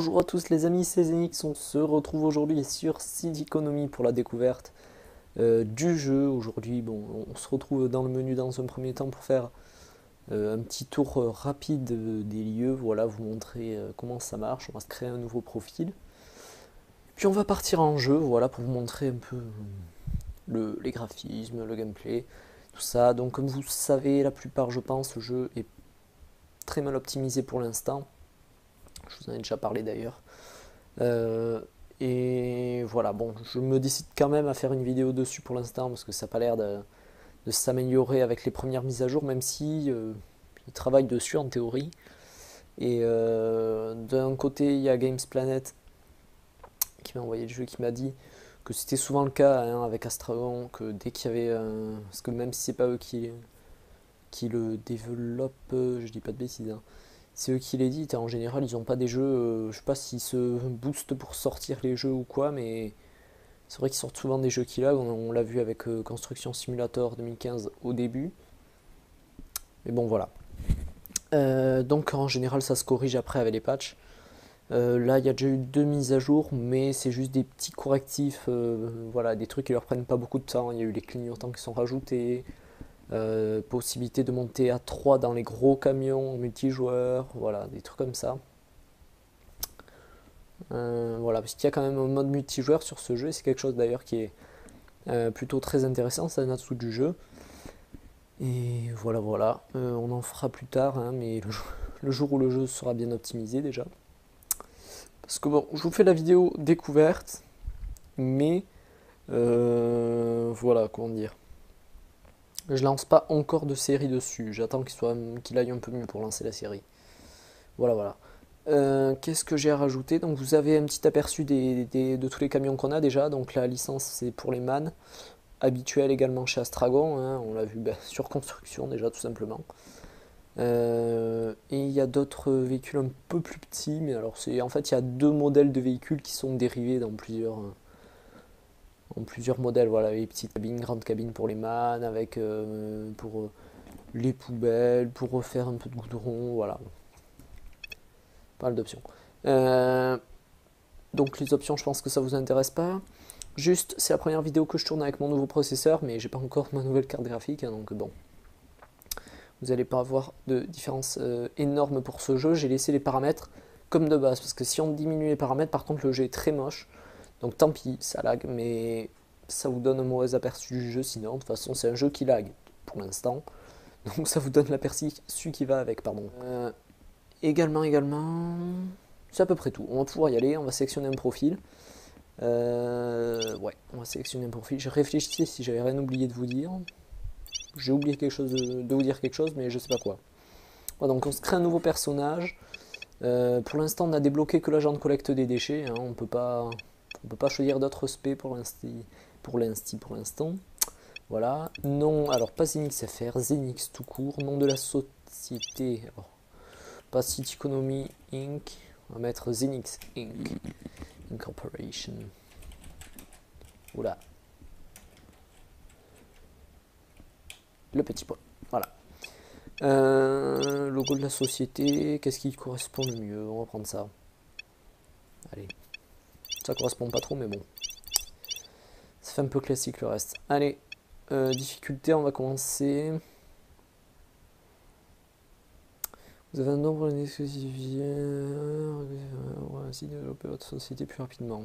Bonjour à tous les amis, c'est Zenix, on se retrouve aujourd'hui sur Seed Economy pour la découverte du jeu. Aujourd'hui, bon, on se retrouve dans le menu dans un premier temps pour faire un petit tour rapide des lieux, voilà, vous montrer comment ça marche. On va se créer un nouveau profil. Puis on va partir en jeu, voilà, pour vous montrer un peu les graphismes, le gameplay, tout ça. Donc comme vous savez, la plupart, je pense, le jeu est très mal optimisé pour l'instant. Je vous en ai déjà parlé d'ailleurs. Et voilà, bon, je me décide quand même à faire une vidéo dessus pour l'instant parce que ça n'a pas l'air de s'améliorer avec les premières mises à jour, même si ils travaillent dessus en théorie. Et d'un côté, il y a Games Planet qui m'a envoyé le jeu, qui m'a dit que c'était souvent le cas hein, avec Astragon, que dès qu'il y avait parce que même si c'est pas eux qui le développent, je dis pas de bêtises, hein, c'est eux qui l'éditent. En général, ils n'ont pas des jeux, je sais pas s'ils se boostent pour sortir les jeux ou quoi, mais c'est vrai qu'ils sortent souvent des jeux qui lag. On l'a vu avec Construction Simulator 2015 au début. Mais bon, voilà. Donc en général, ça se corrige après avec les patchs. Là, il y a déjà eu 2 mises à jour, mais c'est juste des petits correctifs, voilà, des trucs qui leur prennent pas beaucoup de temps. Il y a eu les clignotants qui sont rajoutés, possibilité de monter à 3 dans les gros camions multijoueurs, voilà, des trucs comme ça. Voilà, parce qu'il y a quand même un mode multijoueur sur ce jeu, et c'est quelque chose d'ailleurs qui est plutôt très intéressant, c'est un atout du jeu. Et voilà, voilà, on en fera plus tard, hein, mais le jour où le jeu sera bien optimisé déjà. Parce que bon, je vous fais la vidéo découverte, mais voilà, comment dire. Je lance pas encore de série dessus, j'attends qu'il aille un peu mieux pour lancer la série. Voilà, voilà. Qu'est-ce que j'ai à rajouter? Donc vous avez un petit aperçu de tous les camions qu'on a déjà. Donc la licence c'est pour les MAN, habituel également chez Astragon, hein, on l'a vu sur construction déjà tout simplement. Et il y a d'autres véhicules un peu plus petits, mais alors en fait il y a 2 modèles de véhicules qui sont dérivés en plusieurs modèles. Voilà, les petites cabines, grandes cabines pour les MAN, avec pour les poubelles, pour refaire un peu de goudron, voilà. Pas mal d'options. Donc les options, je pense que ça vous intéresse pas. Juste, c'est la première vidéo que je tourne avec mon nouveau processeur, mais j'ai pas encore ma nouvelle carte graphique, hein, donc bon. Vous n'allez pas avoir de différence énorme pour ce jeu. J'ai laissé les paramètres comme de base, parce que si on diminue les paramètres, par contre le jeu est très moche. Donc tant pis, ça lag, mais ça vous donne un mauvais aperçu du jeu sinon. De toute façon, c'est un jeu qui lag pour l'instant. Donc ça vous donne l'aperçu qui va avec, pardon. Également, c'est à peu près tout. On va pouvoir y aller, on va sélectionner un profil. Ouais, on va sélectionner un profil. Je réfléchissais si j'avais rien oublié de vous dire. J'ai oublié quelque chose de vous dire quelque chose, mais je sais pas quoi. Voilà, donc on se crée un nouveau personnage. Pour l'instant, on a débloqué que l'agent de collecte des déchets. Hein. On peut pas choisir d'autres spé pour l'instant. Voilà. Non, alors pas Zenix FR, Zenix tout court. Nom de la société. Alors, pas Seed Economy Inc. On va mettre Zenix Inc. Incorporation. Oula. Le petit point. Voilà. Logo de la société. Qu'est-ce qui correspond le mieux? On va prendre ça. Allez. Ça correspond pas trop, mais bon. Ça fait un peu classique le reste. Allez. Difficulté, on va commencer. Vous avez un nombre d'exclusivité. Ainsi développer votre société plus rapidement.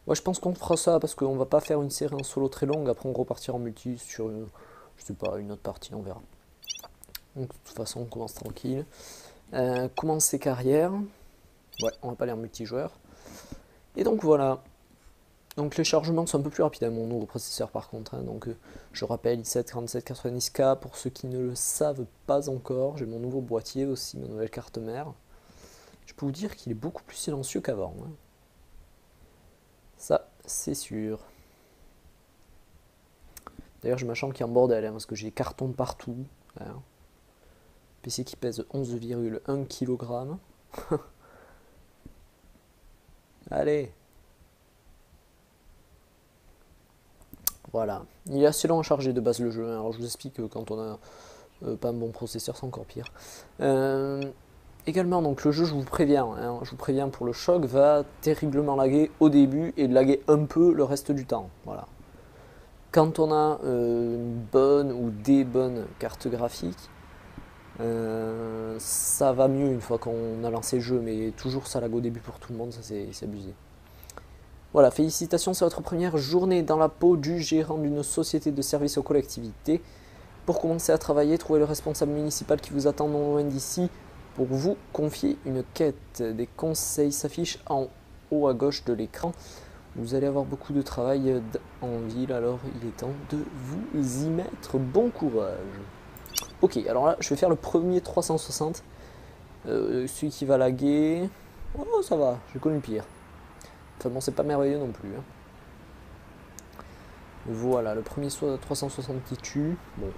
Ouais, je pense qu'on fera ça parce qu'on va pas faire une série en solo très longue. Après, on repartira en multi sur, je sais pas, une autre partie, on verra. Donc, de toute façon, on commence tranquille. Commencer carrière. Ouais, on va pas aller en multijoueur. Et donc voilà. Donc les chargements sont un peu plus rapides à mon nouveau processeur par contre. Hein. Donc je rappelle i7-4790K pour ceux qui ne le savent pas encore. J'ai mon nouveau boîtier aussi, ma nouvelle carte mère. Je peux vous dire qu'il est beaucoup plus silencieux qu'avant. Hein. Ça, c'est sûr. D'ailleurs, j'ai ma chambre qui est en bordel hein, parce que j'ai des cartons partout. Hein. PC qui pèse 11,1 kg. Allez. Voilà. Il est assez long à charger de base le jeu. Hein. Alors je vous explique que quand on a pas un bon processeur, c'est encore pire. Également, donc le jeu, je vous préviens, hein, je vous préviens pour le choc, va terriblement laguer au début et laguer un peu le reste du temps. Voilà. Quand on a une bonne ou des bonnes cartes graphiques, ça va mieux une fois qu'on a lancé le jeu, mais toujours ça lag au début pour tout le monde, ça c'est abusé. Voilà, félicitations, c'est votre première journée dans la peau du gérant d'une société de services aux collectivités. Pour commencer à travailler, trouvez le responsable municipal qui vous attend non loin d'ici pour vous confier une quête. Des conseils s'affichent en haut à gauche de l'écran. Vous allez avoir beaucoup de travail en ville, alors il est temps de vous y mettre. Bon courage. Ok, alors là, je vais faire le premier 360. Celui qui va laguer. Oh, ça va, j'ai connu pire. Enfin bon, c'est pas merveilleux non plus. Hein. Voilà, le premier 360 qui tue. Bon.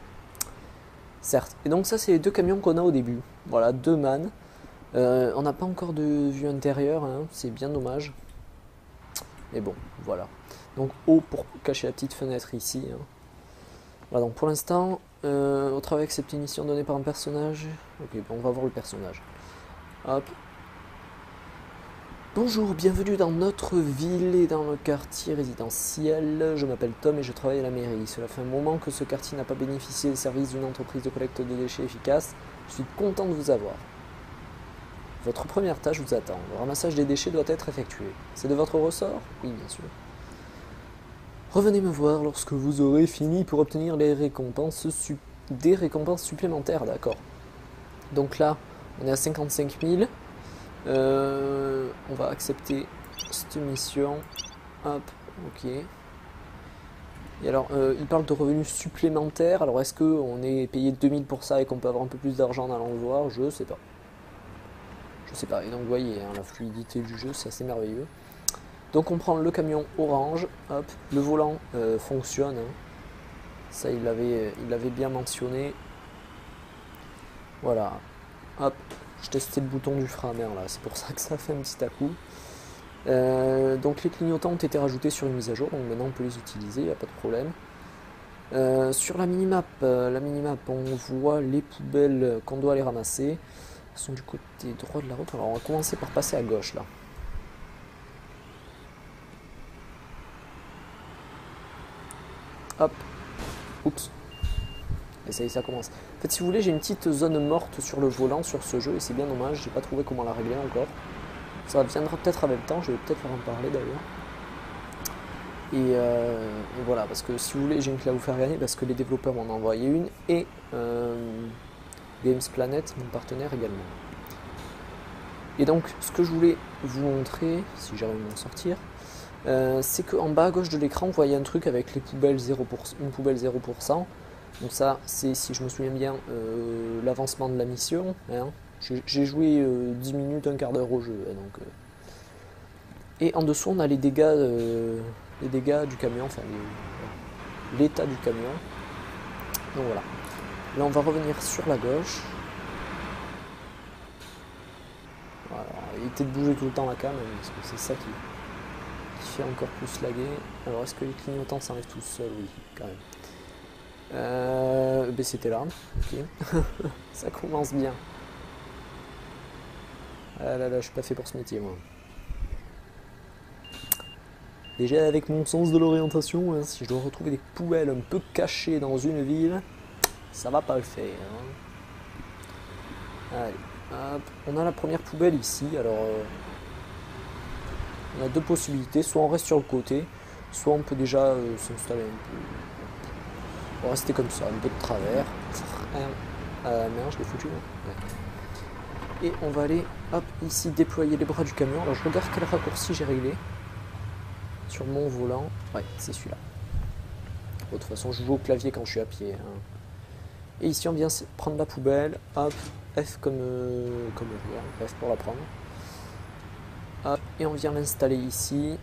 Certes. Et donc ça, c'est les deux camions qu'on a au début. Voilà, deux mannes. On n'a pas encore de vue intérieure, hein, c'est bien dommage. Mais bon, voilà. Donc haut pour cacher la petite fenêtre ici. Hein. Voilà, donc pour l'instant, au travail accepter une mission donnée par un personnage. Ok, bon, on va voir le personnage. Hop. Bonjour, bienvenue dans notre ville et dans le quartier résidentiel. Je m'appelle Tom et je travaille à la mairie. Cela fait un moment que ce quartier n'a pas bénéficié des services d'une entreprise de collecte de déchets efficace. Je suis content de vous avoir. Votre première tâche vous attend. Le ramassage des déchets doit être effectué. C'est de votre ressort? Oui, bien sûr. Revenez me voir lorsque vous aurez fini pour obtenir des récompenses supplémentaires, d'accord. Donc là, on est à 55 000. On va accepter cette mission. Hop, ok. Et alors, il parle de revenus supplémentaires. Alors, est-ce qu'on est payé 2000 pour ça et qu'on peut avoir un peu plus d'argent en allant le voir? Je sais pas. Je sais pas. Et donc, vous voyez, hein, la fluidité du jeu, c'est assez merveilleux. Donc, on prend le camion orange. Hop, le volant fonctionne. Hein. Ça, il l'avait bien mentionné. Voilà. Hop. Je testais le bouton du frein à main là, c'est pour ça que ça fait un petit à-coup. Donc les clignotants ont été rajoutés sur une mise à jour, donc maintenant on peut les utiliser, il n'y a pas de problème. Sur la minimap, on voit les poubelles qu'on doit aller ramasser. Elles sont du côté droit de la route, alors on va commencer par passer à gauche là. Hop, oups. Et ça y est, ça commence. En fait, si vous voulez, j'ai une petite zone morte sur le volant sur ce jeu et c'est bien dommage, j'ai pas trouvé comment la régler encore. Ça viendra peut-être avec le temps, je vais peut-être leur en parler d'ailleurs. Et voilà, parce que si vous voulez, j'ai une clé à vous faire gagner parce que les développeurs m'en ont envoyé une et Games Planet, mon partenaire également. Et donc, ce que je voulais vous montrer, si j'arrive à m'en sortir, c'est qu'en bas à gauche de l'écran, vous voyez un truc avec les poubelles 0%, une poubelle 0%. Donc ça, c'est, si je me souviens bien, l'avancement de la mission. Hein. J'ai joué 10 minutes, un quart d'heure au jeu. Hein, donc, Et en dessous, on a les dégâts du camion, enfin l'état du camion. Donc voilà. Là, on va revenir sur la gauche. Voilà. Évitez de bouger tout le temps la cam, parce que c'est ça qui fait encore plus laguer. Alors, est-ce que les clignotants s'enlèvent tout seuls? Oui, quand même. Baisser tes larmes, ok. Ça commence bien. Ah là là, je suis pas fait pour ce métier moi. Déjà avec mon sens de l'orientation, hein, si je dois retrouver des poubelles un peu cachées dans une ville, ça va pas le faire. Hein. Allez, hop. On a la première poubelle ici, alors on a deux possibilités, soit on reste sur le côté, soit on peut déjà s'installer un peu. On va rester comme ça, un peu de travers. Merde, je l'ai foutu. Ouais. Et on va aller, hop, ici, déployer les bras du camion. Alors je regarde quel raccourci j'ai réglé. Sur mon volant. Ouais, c'est celui-là. De toute façon, je joue au clavier quand je suis à pied. Hein. Et ici, on vient prendre la poubelle. Hop, F comme F pour la prendre. Hop, et on vient l'installer ici.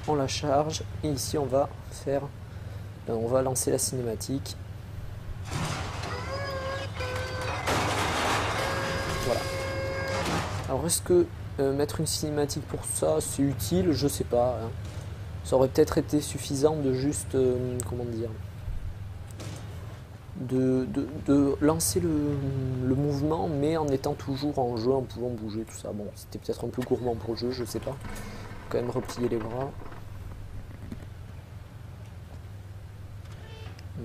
On la charge. Et ici, on va faire... on va lancer la cinématique. Voilà. Alors est-ce que mettre une cinématique pour ça c'est utile? Je sais pas. Hein. Ça aurait peut-être été suffisant de juste comment dire, de lancer le mouvement, mais en étant toujours en jeu, en pouvant bouger, tout ça. Bon, c'était peut-être un peu gourmand pour le jeu, je sais pas. Quand même replier les bras.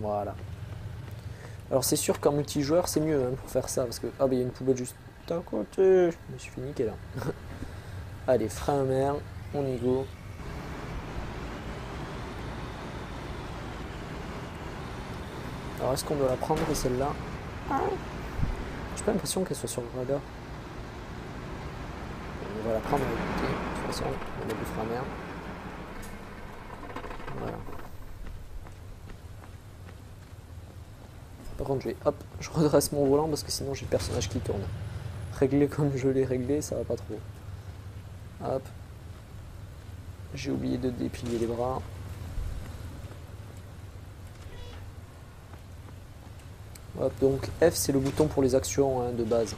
Voilà. Alors c'est sûr qu'en multijoueur c'est mieux hein, pour faire ça, parce que... Ah bah il y a une poubelle juste à côté. Je me suis fait niquer là. Allez, frein à mer, on y go. Alors est-ce qu'on doit la prendre celle-là? J'ai pas l'impression qu'elle soit sur le radar. On va la prendre, ok. De toute façon, on va mettre le frein à mer. Voilà. Par contre, je redresse mon volant parce que sinon j'ai le personnage qui tourne. Régler comme je l'ai réglé, ça va pas trop. Hop. J'ai oublié de déplier les bras. Hop, donc F c'est le bouton pour les actions hein, de base.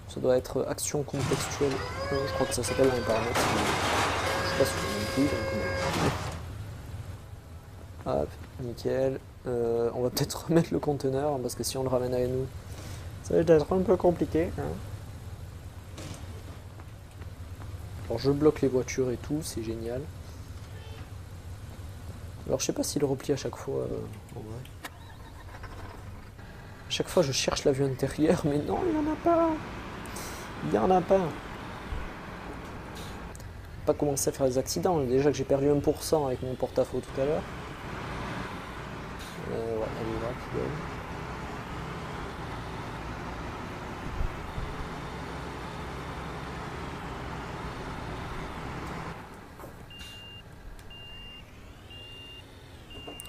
Ça doit être action contextuelle. Je crois que ça s'appelle un paramètre. Je sais pas si je non plus. Donc... Hop, nickel. On va peut-être remettre le conteneur parce que si on le ramène avec nous, ça va être un peu compliqué. Hein. Alors je bloque les voitures et tout, c'est génial. Alors je sais pas s'il replie à chaque fois. En vrai. À chaque fois je cherche la vue intérieure, mais non, il n'y en a pas. Il n'y en a pas. Pas commencer à faire des accidents. Déjà que j'ai perdu 1% avec mon porte-à-faux tout à l'heure. Ouais, elle est là, poubelle.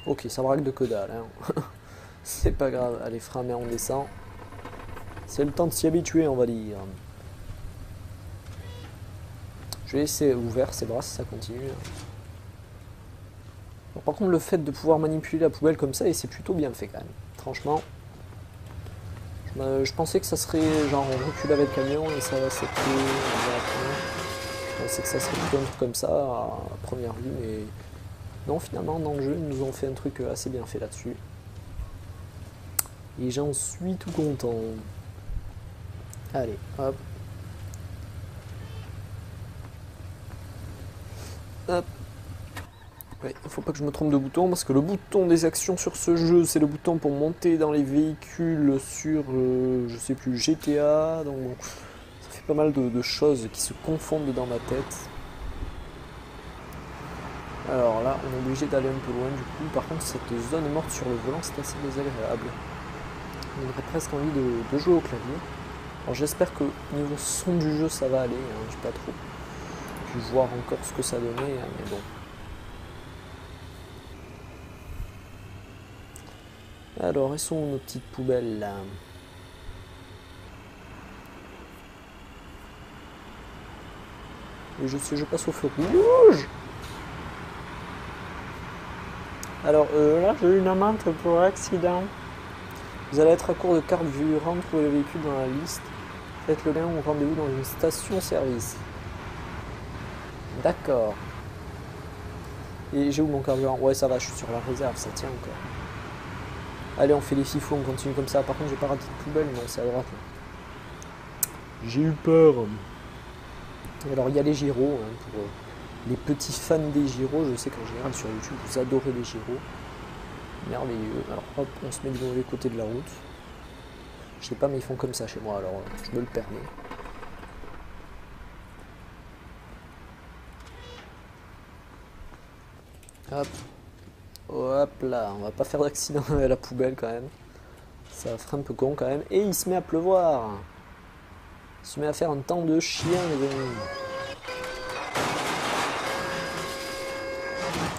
Ok, ça braque de que dalle. Hein. C'est pas grave. Allez, frein à main, on descend. C'est le temps de s'y habituer, on va dire. Je vais laisser ouvert ces bras si ça continue. Alors, par contre, le fait de pouvoir manipuler la poubelle comme ça, et c'est plutôt bien fait quand même. Franchement, je pensais que ça serait genre on recule avec le camion et ça va s'écouler. Je pensais que ça serait plutôt un truc comme ça à première vue, mais non, finalement, dans le jeu, ils nous ont fait un truc assez bien fait là-dessus. Et j'en suis tout content. Allez, hop. Hop. Ouais, il faut pas que je me trompe de bouton parce que le bouton des actions sur ce jeu c'est le bouton pour monter dans les véhicules sur je sais plus GTA, donc bon, ça fait pas mal de choses qui se confondent dans ma tête. Alors là on est obligé d'aller un peu loin du coup, par contre cette zone morte sur le volant c'est assez désagréable. On aurait presque envie de jouer au clavier. Alors j'espère que niveau son du jeu ça va aller, hein, je sais pas trop. Je vais voir encore ce que ça donnait, hein, mais bon. Alors, elles sont nos petites poubelles là? Et je passe au feu rouge. Alors là, j'ai eu une amende pour accident. Vous allez être à court de carburant, trouvez le véhicule dans la liste. Faites le lien ou rendez-vous dans une station-service. D'accord. Et j'ai où mon carburant? Ouais, ça va, je suis sur la réserve, ça tient encore. Allez, on fait les fifous, on continue comme ça. Par contre, j'ai pas raté de poubelle, non, c'est à droite. J'ai eu peur. Et alors, il y a les gyros. Hein, pour les petits fans des gyros, je sais qu'en général, sur YouTube, vous adorez les gyros. Merveilleux. Alors, hop, on se met du mauvais côté de la route. Je sais pas, mais ils font comme ça chez moi, alors je me le permets. Hop. Hop là, on va pas faire d'accident avec la poubelle quand même. Ça ferait un peu con quand même. Et il se met à pleuvoir. Il se met à faire un temps de chien les amis.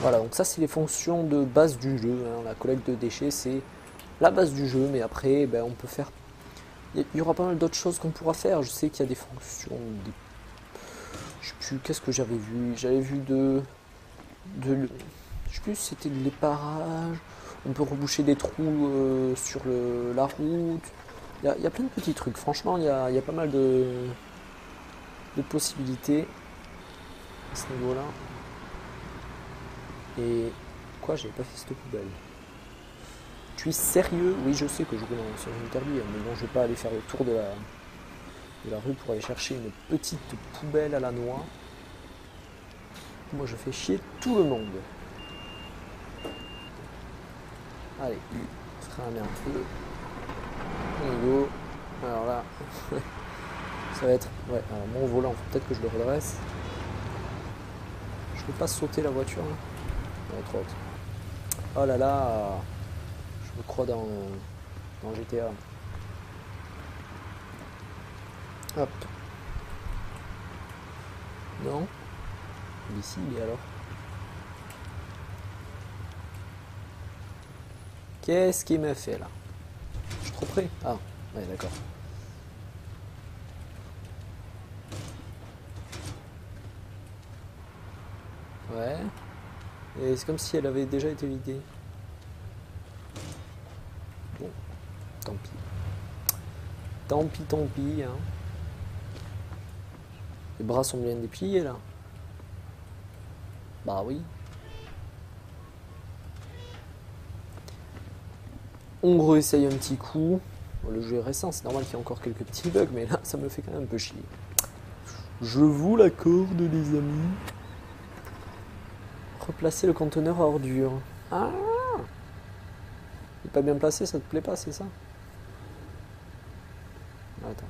Voilà, donc ça c'est les fonctions de base du jeu. Hein. La collecte de déchets c'est la base du jeu, mais après ben, on peut faire... Il y aura pas mal d'autres choses qu'on pourra faire. Je sais qu'il y a des fonctions... Je sais plus, qu'est-ce que j'avais vu? J'avais vu je sais plus si c'était de l'éparage. On peut reboucher des trous sur la route. Il y a plein de petits trucs. Franchement, il y a pas mal de possibilités à ce niveau-là. Et quoi, j'avais pas fait cette poubelle. Tu es sérieux? Oui, je sais que je roule en sens interdit, mais bon, je vais pas aller faire le tour de la rue pour aller chercher une petite poubelle à la noix. Moi, je fais chier tout le monde. Allez, freine un peu. On y go. Alors là, ça va être... Ouais, alors mon volant, peut-être que je le redresse. Je peux pas sauter la voiture là. Non, trop haute. Oh là là, je me crois dans GTA. Hop. Non. Ici, il est alors. Qu'est-ce qu'il m'a fait là? Je suis trop près. Ah, ouais, d'accord. Ouais. Et c'est comme si elle avait déjà été vidée. Bon, tant pis. Tant pis, hein. Les bras sont bien dépliés là. Bah oui. On réessaye un petit coup. Bon, le jeu est récent, c'est normal qu'il y ait encore quelques petits bugs, mais là ça me fait quand même un peu chier. Je vous l'accorde les amis. Replacer le conteneur à ordures. Ah, il est pas bien placé, ça te plaît pas, c'est ça? Attends.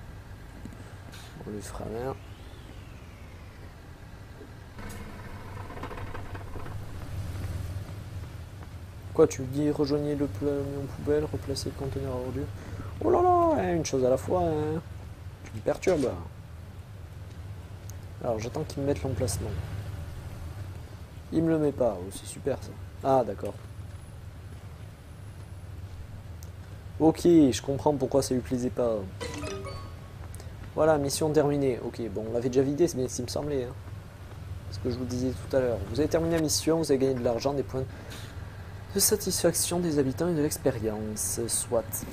On lui fera rien. Quoi, tu me dis rejoignez le camion poubelle, replacer le conteneur à ordures. Oh là là, hein, une chose à la fois, hein. Tu me perturbes. Alors j'attends qu'il me mette l'emplacement. Il me le met pas, oh, c'est super ça. Ah d'accord. Ok, je comprends pourquoi ça lui plaisait pas. Voilà, mission terminée. Ok, bon, on l'avait déjà vidé, c'est bien ce qui me semblait. Hein. Ce que je vous disais tout à l'heure. Vous avez terminé la mission, vous avez gagné de l'argent, des points de satisfaction des habitants et de l'expérience. Soit.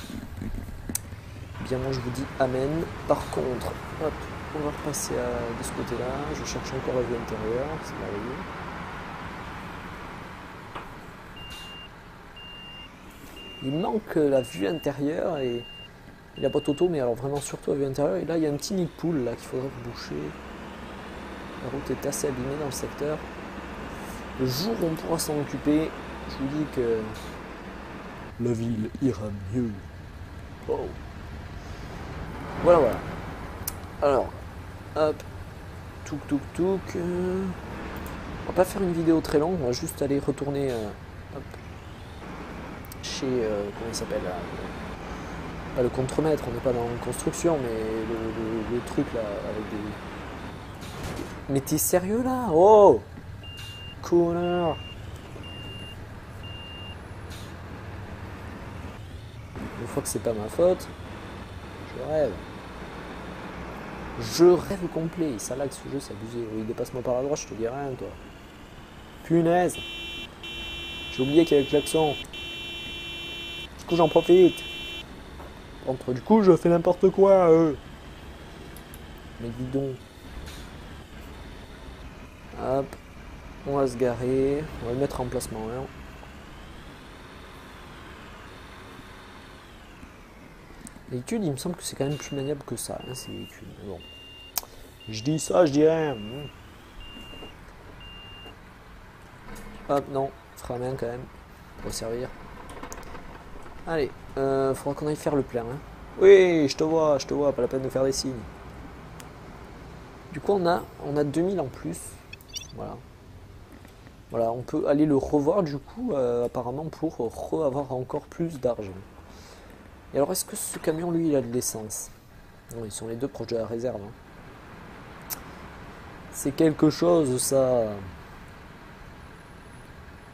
Bien, moi je vous dis amen. Par contre, hop, on va repasser de ce côté-là. Je cherche encore la vue intérieure, c'est merveilleux. Il manque la vue intérieure et la boîte auto, mais alors vraiment surtout la vue intérieure. Et là, il y a un petit nid de poule là qu'il faudrait reboucher. La route est assez abîmée dans le secteur. Le jour où on pourra s'en occuper, je vous dis que la ville ira mieux. Oh. Voilà, voilà. Alors, hop, touk touk touk. On va pas faire une vidéo très longue, on va juste aller retourner hop, chez, comment il s'appelle là, pas le contremaître, on n'est pas dans la construction, mais le truc là, avec des... Mais t'es sérieux là? Oh, connard! Une fois que c'est pas ma faute, je rêve. Je rêve complet, ça lag ce jeu, c'est abusé. Oui, dépasse-moi par la droite, je te dis rien toi. Punaise! J'ai oublié qu'il y avait le klaxon. Du coup j'en profite. Du coup je fais n'importe quoi. Mais dis donc. Hop. On va se garer. On va le mettre en placement 1. L'étude, il me semble que c'est quand même plus maniable que ça, hein, ces véhicules. Mais bon. Je dis ça, je dis rien. Hop, non. Fera main quand même. Pour servir. Allez. Faudra qu'on aille faire le plein. Hein. Oui, je te vois, pas la peine de faire des signes. Du coup, on a 2000 en plus. Voilà. Voilà, on peut aller le revoir du coup, apparemment pour avoir encore plus d'argent. Et alors, est-ce que ce camion, lui, il a de l'essence? Non, ils sont les deux proches de la réserve. Hein. C'est quelque chose, ça.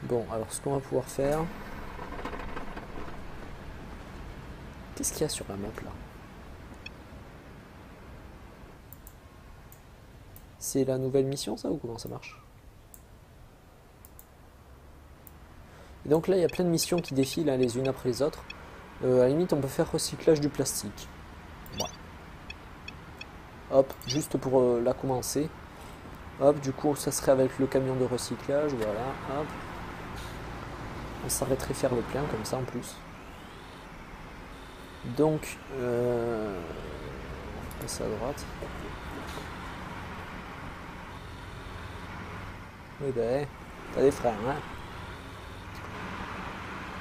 Bon, alors, ce qu'on va pouvoir faire... Qu'est-ce qu'il y a sur la map, là? C'est la nouvelle mission, ça, ou comment ça marche? Et donc là, il y a plein de missions qui défilent hein, les unes après les autres. À la limite, on peut faire recyclage du plastique. Ouais. Hop, juste pour la commencer. Hop, du coup, ça serait avec le camion de recyclage. Voilà, hop. On s'arrêterait faire le plein comme ça en plus. Donc, on passe à droite. Oui ben, t'as des frères, hein.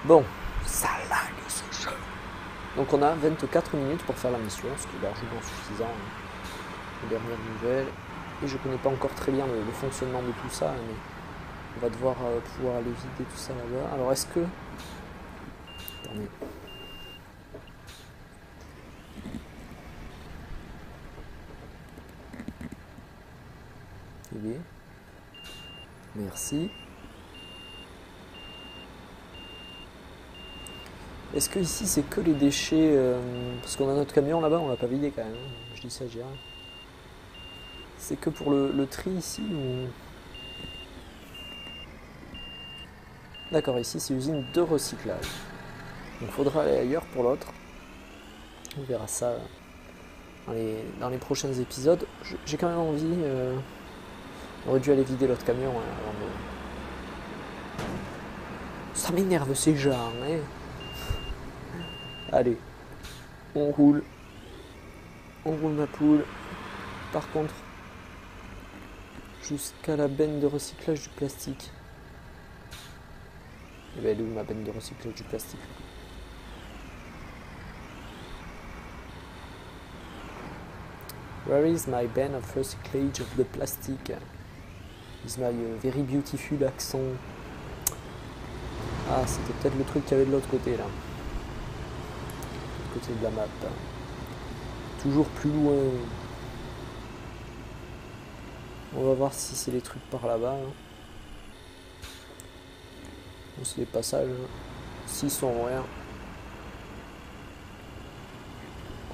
Bon, ça lag ce jeu. Donc on a 24 minutes pour faire la mission, ce qui est largement suffisant. Hein. Les dernières nouvelles. Et je connais pas encore très bien le fonctionnement de tout ça, mais on va devoir pouvoir aller vider tout ça là-bas. Alors est-ce que... Attendez. Merci. Est-ce que ici c'est que les déchets parce qu'on a notre camion là-bas, on l'a pas vidé quand même. Hein. Je dis ça, j'ai rien. C'est que pour le tri ici ou... D'accord, ici c'est usine de recyclage. Donc il faudra aller ailleurs pour l'autre. On verra ça dans les prochains épisodes. J'ai quand même envie... on aurait dû aller vider l'autre camion hein, avant de... Ça m'énerve ces gens, hein. Allez, on roule ma poule. Par contre, jusqu'à la benne de recyclage du plastique. Et ben elle est où ma benne de recyclage du plastique? Where is my bin of recyclage of the plastic? Is my very beautiful accent. Ah, c'était peut-être le truc qu'il y avait de l'autre côté là. Côté de la map. Toujours plus loin. On va voir si c'est les trucs par là-bas. Bon, c'est les passages. S'ils sont rien.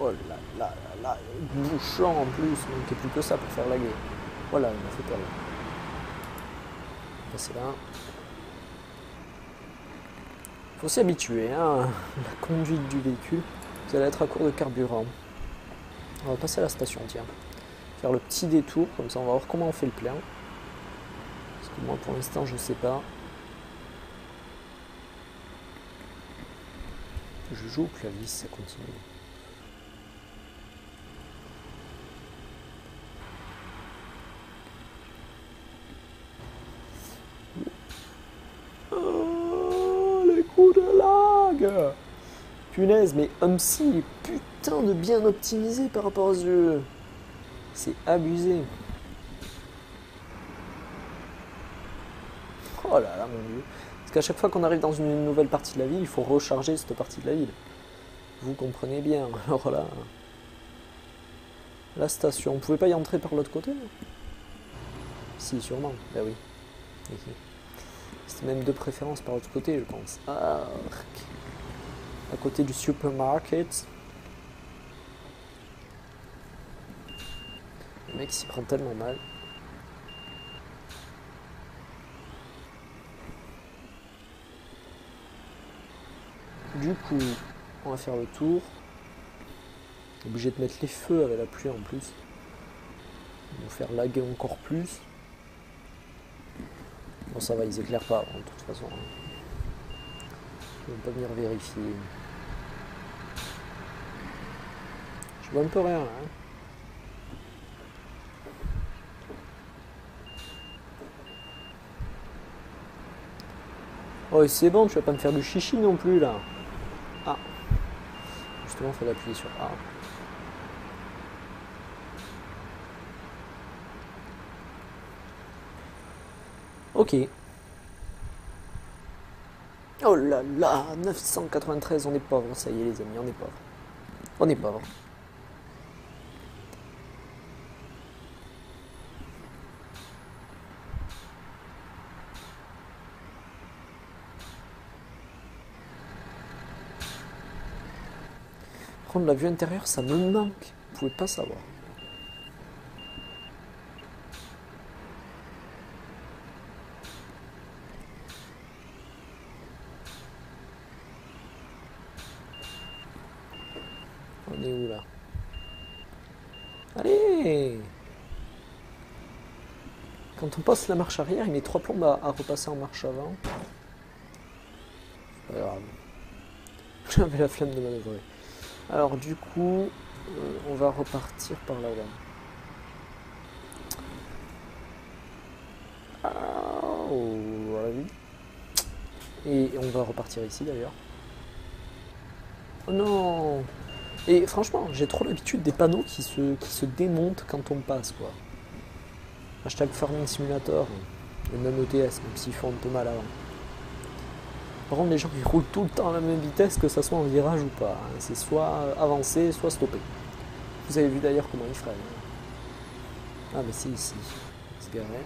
Oh là là là là. Bouchant en plus. Il manquait plus que ça pour faire laguer. Voilà, il m'a fait peur. Passer là. Faut s'y habituer, hein. La conduite du véhicule. Vous allez être à court de carburant. On va passer à la station, tiens. Faire le petit détour, comme ça on va voir comment on fait le plein. Parce que moi pour l'instant je sais pas. Je joue au clavier si ça continue. Oh, les coups de lag! Punaise, mais Homsi est putain de bien optimisé par rapport aux yeux. C'est abusé. Oh là là, mon dieu. Parce qu'à chaque fois qu'on arrive dans une nouvelle partie de la ville, il faut recharger cette partie de la ville. Vous comprenez bien. Alors là, la station, on pouvait pas y entrer par l'autre côté? Si, sûrement. Ben oui. C'était même de préférence par l'autre côté, je pense. Ah, à côté du supermarket. Le mec s'y prend tellement mal. Du coup, on va faire le tour. Obligé de mettre les feux avec la pluie en plus. Ils vont faire laguer encore plus. Bon ça va, ils éclairent pas de toute façon. Ils vont pas venir vérifier. Je vois un peu rien là. Hein. Oh c'est bon, tu vas pas me faire du chichi non plus là. Ah. Justement, il faut appuyer sur A. Ok. Oh là là, 993, on est pauvres, ça y est les amis, on est pauvres. On est pauvres. Prendre la vue intérieure, ça me manque. Vous pouvez pas savoir. On est où là? Allez! Quand on passe la marche arrière, il met 3 plombes à repasser en marche avant. C'est pas grave. J'avais la flemme de manœuvrer. Alors du coup, on va repartir par là-bas. Oh, voilà, oui. Et on va repartir ici d'ailleurs. Oh non! Et franchement, j'ai trop l'habitude des panneaux qui se démontent quand on passe, quoi. Hashtag Farming Simulator, et même ETS, même s'ils font un peu mal avant. Par contre, les gens ils roulent tout le temps à la même vitesse, que ça soit en virage ou pas. C'est soit avancer, soit stopper. Vous avez vu d'ailleurs comment ils freinent. Ah, mais c'est ici. Se garer.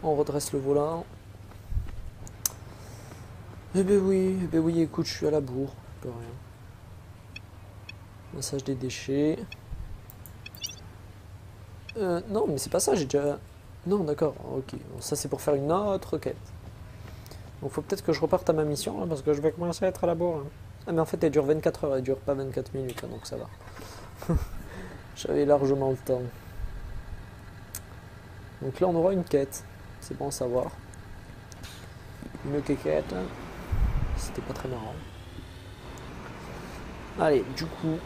On redresse le volant. Eh ben oui, écoute, je suis à la bourre. Je peux rien. Massage des déchets. Non, mais c'est pas ça, j'ai déjà... Non, d'accord, ok. Bon, ça, c'est pour faire une autre quête. Donc, faut peut-être que je reparte à ma mission, là, parce que je vais commencer à être à la bourre. Hein. Ah, mais en fait, elle dure 24 heures, elle dure pas 24 minutes, hein, donc ça va. J'avais largement le temps. Donc là, on aura une quête. C'est bon à savoir. Une quéquette. C'était pas très marrant. Allez, du coup,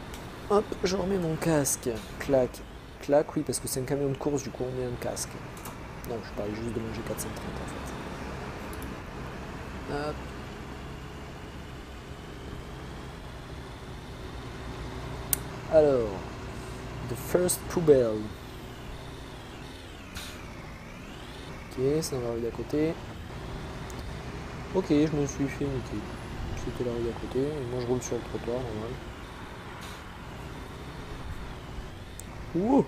hop, je remets mon casque. Clac, clac, oui, parce que c'est un camion de course, du coup, on met un casque. Non, je parlais juste de mon G430 en fait. Hop. Alors, the first poubelle. Ok, c'est dans la rue d'à côté. Ok, je me suis fait niquer. C'était la rue d'à côté, et moi je roule sur le trottoir, normal. Wow,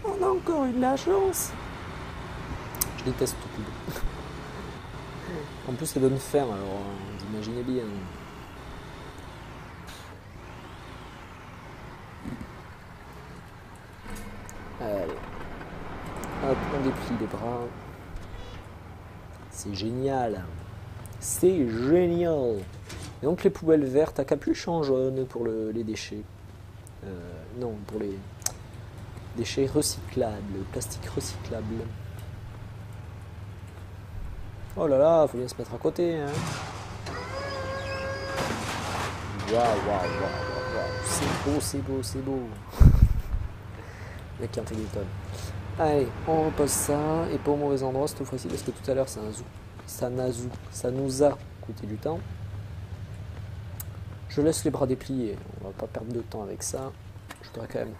on a encore eu de la chance. Je déteste tout. En plus, ça donne faim, alors vous imaginez bien. Allez. Hop, on déplie les bras. C'est génial. C'est génial. Et donc les poubelles vertes à capuche en jaune pour les déchets. Non, pour les déchets recyclables, plastique recyclable. Oh là là, faut bien se mettre à côté. Hein. Waouh. C'est beau. Le mec qui en fait des tonnes. Allez, on repose ça, et pas au mauvais endroit cette fois-ci, parce que tout à l'heure ça nous a coûté du temps. Je laisse les bras dépliés, on va pas perdre de temps avec ça. Je voudrais quand même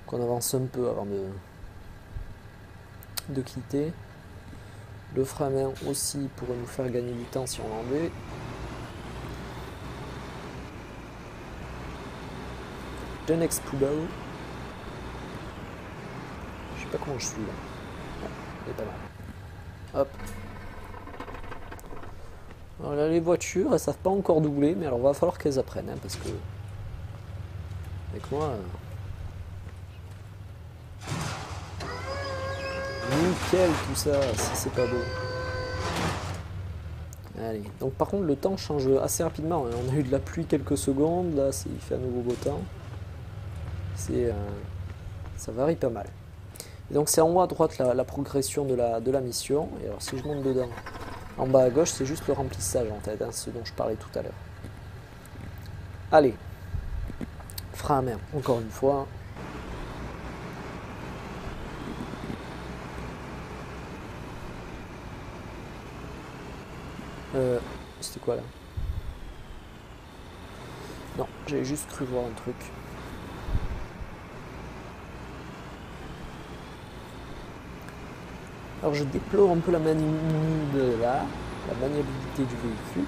qu'on avance un peu avant de quitter. Le frein à main aussi pourrait nous faire gagner du temps si on l'enlevait. The next poubelle. Je sais pas comment je suis là. Ouais, pas mal. Hop. Alors là, les voitures, elles savent pas encore doubler, mais alors va falloir qu'elles apprennent, hein, parce que avec moi, nickel tout ça, si c'est pas beau. Allez, donc par contre le temps change assez rapidement, hein. On a eu de la pluie quelques secondes, là il fait à nouveau beau temps. Ça varie pas mal. Et donc c'est en haut à droite la progression de la mission, et alors si je monte dedans, en bas à gauche c'est juste le remplissage en fait, hein, ce dont je parlais tout à l'heure. Allez, frein à main, encore une fois. C'était quoi là? Non, j'avais juste cru voir un truc. Alors je déplore un peu la maniabilité du véhicule.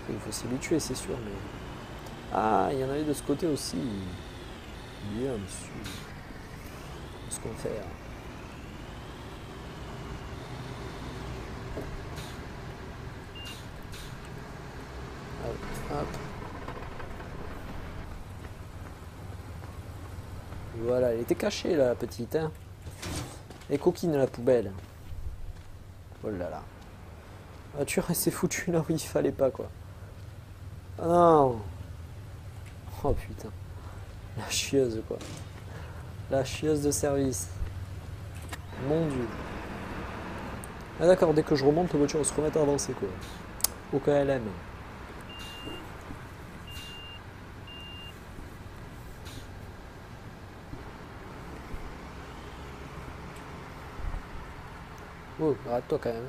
Il faut s'y habituer, c'est sûr, mais... Ah, il y en avait de ce côté aussi. Bien sûr. Ce qu'on fait. Hop. Voilà, elle était cachée là, la petite. Hein. Elle est coquine la poubelle. Oh là là. La voiture, elle s'est foutue là où il fallait pas, quoi. Ah non. Oh putain. La chieuse, quoi. La chieuse de service. Mon dieu. Ah d'accord, dès que je remonte, la voiture va se remettre à avancer quoi. Au KLM. Oh, arrête-toi quand même.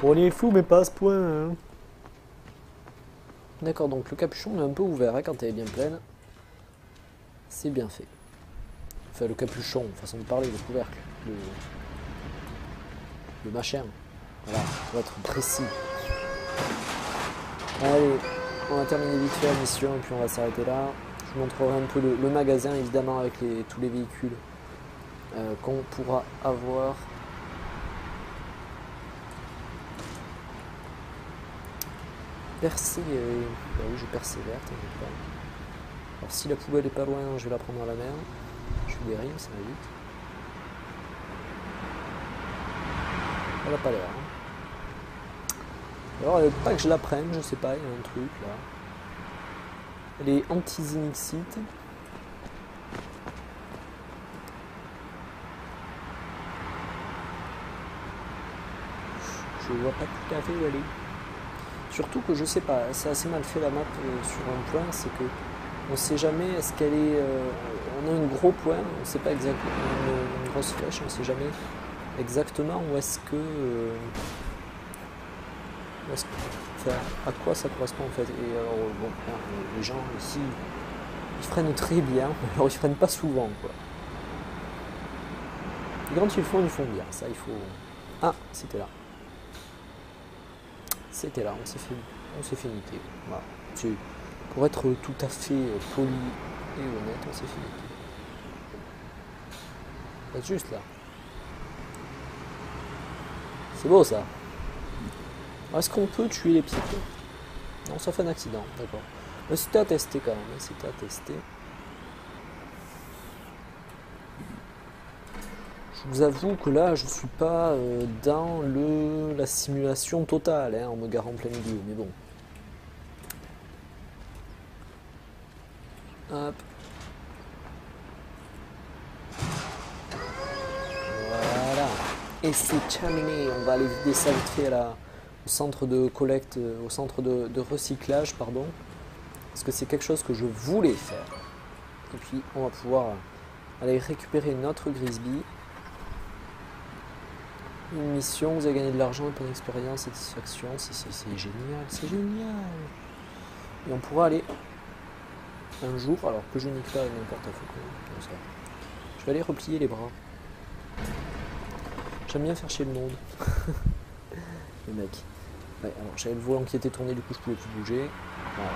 On est fou mais pas à ce point. Hein. D'accord, donc le capuchon est un peu ouvert hein, quand elle est bien pleine. C'est bien fait. Enfin le capuchon, façon de parler, le couvercle. Le machin. Voilà, pour être précis. Allez, on va terminer vite fait la mission et puis on va s'arrêter là. Je vous montrerai un peu le magasin évidemment avec tous les véhicules qu'on pourra avoir. Percé, bah oui je persévère, t'inquiète pas. Alors si la poubelle est pas loin, je vais la prendre à la mer. Je fais des rimes, ça va vite. Elle a pas l'air. Hein. Alors pas que je la prenne, je sais pas, il y a un truc là. Elle est anti-zinixite. Je vois pas tout à fait où elle est. Surtout que je sais pas, c'est assez mal fait la map sur un point, c'est que on sait jamais est-ce qu'elle est. On a un gros point, on sait pas exactement, une grosse flèche, on sait jamais exactement où est-ce que. Enfin, à quoi ça correspond en fait. Et alors bon, les gens ici, ils freinent très bien, alors ils freinent pas souvent quoi. Et quand ils le font bien, ça il faut. Ah, c'était là. C'était là, on s'est fait niquer. Voilà. Pour être tout à fait poli et honnête, on s'est fait niquer. C'est juste là. C'est beau ça. Est-ce qu'on peut tuer les piétons? Non, ça fait un accident, d'accord. Mais c'était à tester quand même, c'était à tester. Je vous avoue que là, je suis pas dans la simulation totale, hein, en me garant en plein milieu, mais bon. Hop. Voilà. Et c'est terminé. On va aller vider ça vite fait au centre de collecte, au centre de recyclage, pardon. Parce que c'est quelque chose que je voulais faire. Et puis, on va pouvoir aller récupérer notre Grisby. Une mission, vous avez gagné de l'argent, une bonne expérience, satisfaction, c'est génial, c'est génial. Et on pourra aller un jour, alors que je nique pas n'importe quoi, je vais aller replier les bras. J'aime bien faire chier le monde. Le mec. Ouais, alors j'avais le volant qui était tourné, du coup je pouvais plus bouger. Voilà.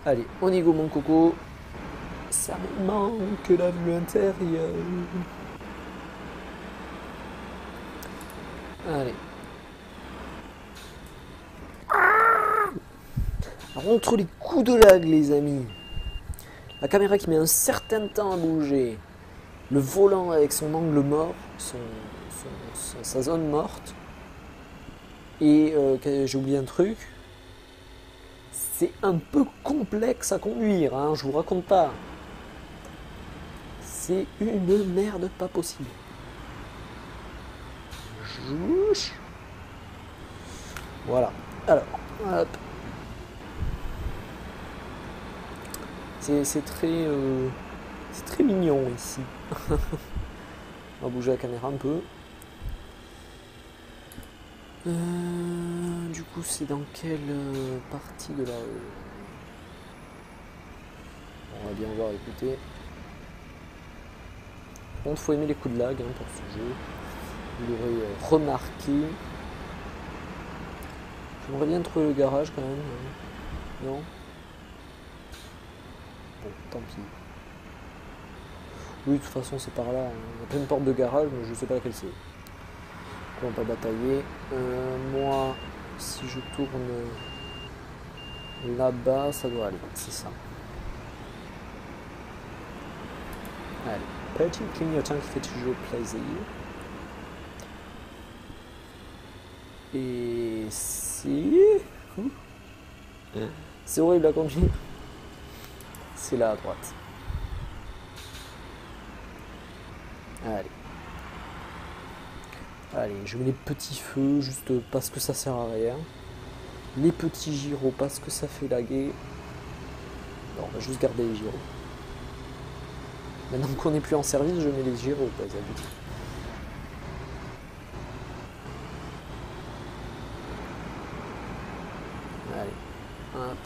Allez, on y go mon coco. Ça me manque la vue intérieure. Allez. Alors, entre les coups de lag, les amis, la caméra qui met un certain temps à bouger, le volant avec son angle mort, sa zone morte, et j'ai oublié un truc, c'est un peu complexe à conduire, hein, je vous raconte pas. C'est une merde pas possible. Voilà. Alors, hop. C'est très mignon ici. On va bouger la caméra un peu. Du coup, c'est dans quelle partie de la... On va bien voir, écoutez. Bon, il faut aimer les coups de lag hein, pour ce jeu. Vous l'aurez remarqué. J'aimerais bien trouver le garage quand même. Non? Bon, tant pis. Oui, de toute façon, c'est par là. Il y a plein de portes de garage, mais je sais pas laquelle c'est. On va pas batailler. Moi, si je tourne là-bas, ça doit aller. C'est ça. Allez, petit clignotant qui fait toujours plaisir. Et c'est horrible à conduire. C'est là à droite. Allez. Allez, je mets les petits feux juste parce que ça sert à rien. Les petits gyros parce que ça fait laguer. Non, on va juste garder les gyros. Maintenant qu'on n'est plus en service, je mets les gyros, les amis. Allez, hop.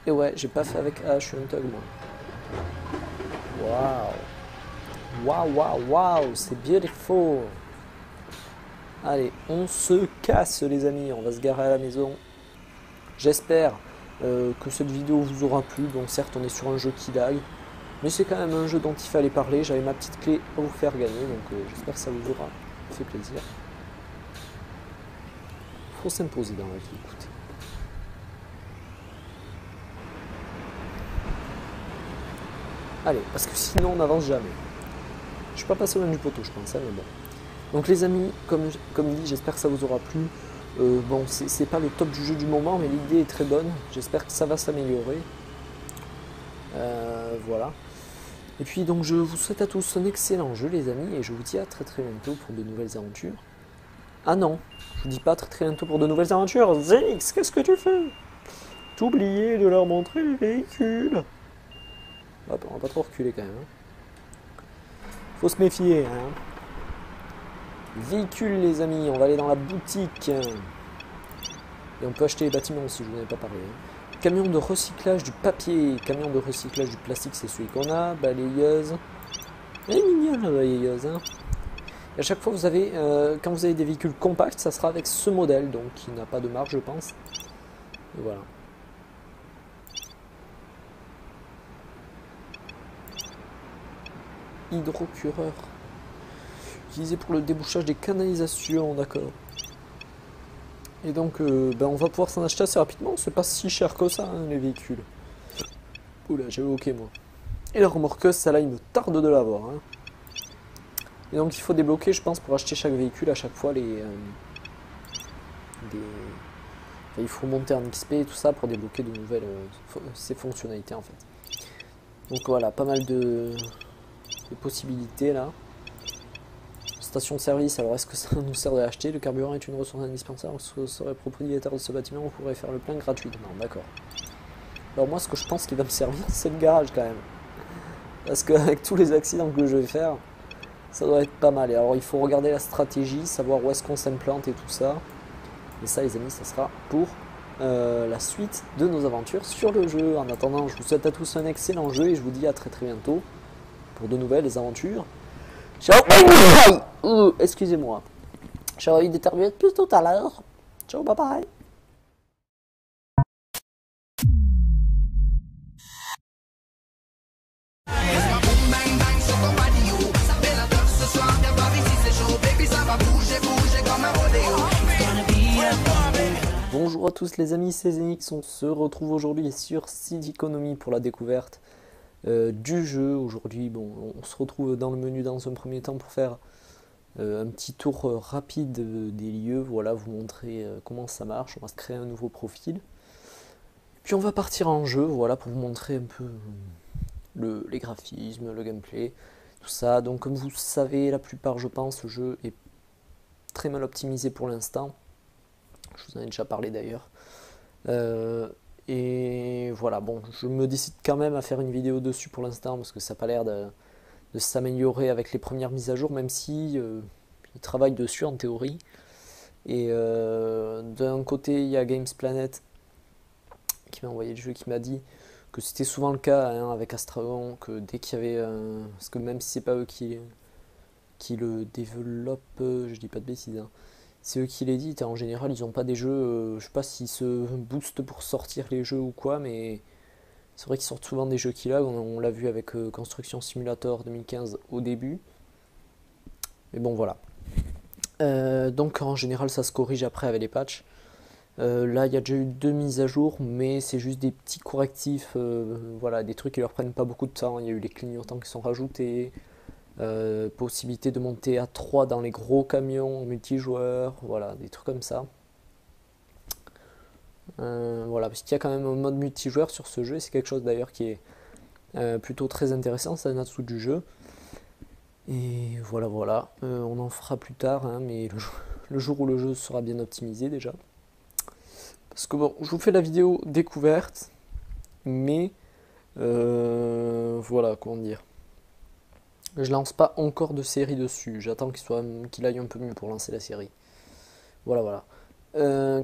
Et ouais, j'ai pas fait avec A, je suis un thug moi. Waouh. Waouh, waouh, waouh, c'est beautiful. Allez, on se casse les amis, on va se garer à la maison. J'espère que cette vidéo vous aura plu. Bon, certes, on est sur un jeu qui lag, mais c'est quand même un jeu dont il fallait parler. J'avais ma petite clé à vous faire gagner, donc j'espère que ça vous aura fait plaisir. Faut s'imposer dans la vie, écoutez. Allez, parce que sinon on n'avance jamais. Je suis pas passé au même du poteau, je pense, hein, mais bon. Donc les amis, comme dit, j'espère que ça vous aura plu. Bon, c'est pas le top du jeu du moment, mais l'idée est très bonne. J'espère que ça va s'améliorer. Voilà. Et puis donc je vous souhaite à tous un excellent jeu les amis, et je vous dis à très très bientôt pour de nouvelles aventures. Ah non, je vous dis pas très très bientôt pour de nouvelles aventures. Zix, qu'est-ce que tu fais? T'oubliais de leur montrer les véhicules. Hop, on va pas trop reculer quand même. Hein. Faut se méfier. Hein. Véhicules les amis, on va aller dans la boutique. Et on peut acheter les bâtiments si je vous en ai pas parlé. Hein. Camion de recyclage du papier, camion de recyclage du plastique, c'est celui qu'on a. Balayeuse. Elle est mignonne la balayeuse. Hein. Et à chaque fois, vous avez, quand vous avez des véhicules compacts, ça sera avec ce modèle, donc qui n'a pas de marge, je pense. Et voilà. Hydrocureur. Utilisé pour le débouchage des canalisations, d'accord. Et donc, on va pouvoir s'en acheter assez rapidement. C'est pas si cher que ça, hein, les véhicules. Oula, j'ai ok moi. Et la remorqueuse, celle-là, il me tarde de l'avoir. Hein. Et donc, il faut débloquer, je pense, pour acheter chaque véhicule à chaque fois Enfin, il faut monter en XP et tout ça pour débloquer de nouvelles ces fonctionnalités en fait. Donc voilà, pas mal de possibilités là. Station de service, alors est-ce que ça nous sert de l'acheter? Le carburant est une ressource indispensable. Si vous serez propriétaire de ce bâtiment, vous pourrez faire le plein gratuitement. D'accord. Alors moi, ce que je pense qui va me servir, c'est le garage quand même. Parce qu'avec tous les accidents que je vais faire, ça doit être pas mal. Et alors il faut regarder la stratégie, savoir où est-ce qu'on s'implante et tout ça. Et ça les amis, ça sera pour la suite de nos aventures sur le jeu. En attendant, je vous souhaite à tous un excellent jeu et je vous dis à très très bientôt pour de nouvelles aventures. Ciao. Excusez-moi. J'aurais eu des terminettes plus tout à l'heure. Ciao, bye bye. Bonjour à tous les amis, c'est Zenix, on se retrouve aujourd'hui sur Seed Economy pour la découverte du jeu. Aujourd'hui, bon, on se retrouve dans le menu dans un premier temps pour faire un petit tour rapide des lieux, voilà, vous montrer comment ça marche. On va se créer un nouveau profil. Puis on va partir en jeu, voilà, pour vous montrer un peu les graphismes, le gameplay, tout ça. Donc comme vous savez, la plupart, je pense, le jeu est très mal optimisé pour l'instant. Je vous en ai déjà parlé d'ailleurs. Et voilà, bon, je me décide quand même à faire une vidéo dessus pour l'instant parce que ça n'a pas l'air de s'améliorer avec les premières mises à jour, même si ils travaillent dessus en théorie. Et d'un côté, il y a Games Planet qui m'a envoyé le jeu, qui m'a dit que c'était souvent le cas hein, avec Astragon, que dès qu'il y avait parce que même si c'est pas eux qui le développent, je dis pas de bêtises, hein, c'est eux qui l'éditent, en général ils ont pas des jeux, je sais pas s'ils se boostent pour sortir les jeux ou quoi, mais c'est vrai qu'ils sortent souvent des jeux qui lag, on l'a vu avec Construction Simulator 2015 au début, mais bon voilà. Donc en général ça se corrige après avec les patchs, Là, il y a déjà eu 2 mises à jour, mais c'est juste des petits correctifs, voilà, des trucs qui leur prennent pas beaucoup de temps. Il y a eu les clignotants qui sont rajoutés, possibilité de monter à 3 dans les gros camions en multijoueur, voilà, des trucs comme ça. Voilà, parce qu'il y a quand même un mode multijoueur sur ce jeu, et c'est quelque chose d'ailleurs qui est plutôt très intéressant, c'est un atout du jeu. Et voilà, voilà, on en fera plus tard, hein, mais le jour où le jeu sera bien optimisé déjà. Parce que bon, je vous fais la vidéo découverte, mais voilà, comment dire. Je lance pas encore de série dessus, j'attends qu'il aille un peu mieux pour lancer la série. Voilà, voilà.